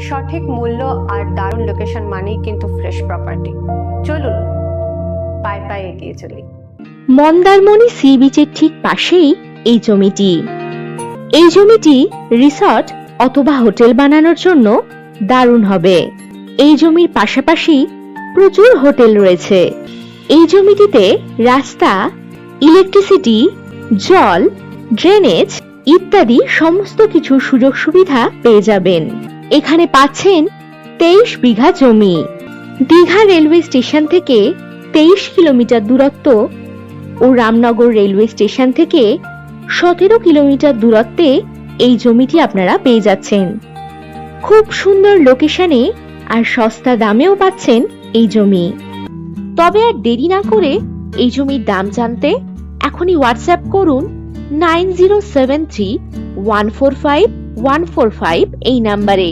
সঠিক মূল্য আর দারুণ লোকেশন মানেই কিন্তু ফ্রেশ প্রপার্টি। চলুন পায়ে পায়ে এগিয়ে চলি। মন্দারমণি সি বিচের ঠিক পাশেই এই জমিটি। এই জমিটি রিসর্ট অথবা হোটেল বানানোর জন্য দারুণ হবে। এই জমির পাশাপাশি প্রচুর হোটেল রয়েছে। এই জমিটিতে রাস্তা, ইলেকট্রিসিটি, জল, ড্রেনেজ ইত্যাদি সমস্ত কিছু সুযোগ সুবিধা পেয়ে যাবেন। এখানে পাচ্ছেন 23 বিঘা জমি। দীঘা রেলওয়ে স্টেশন থেকে 23 কিলোমিটার দূরত্ব ও রামনগর রেলওয়ে স্টেশন থেকে 17 কিলোমিটার দূরত্বে এই জমিটি আপনারা পেয়ে যাচ্ছেন। খুব সুন্দর লোকেশনে আর সস্তা দামেও পাচ্ছেন এই জমি। তবে আর দেরি না করে এই জমির দাম জানতে এখনই হোয়াটসঅ্যাপ করুন 9073145145 এই নাম্বারে।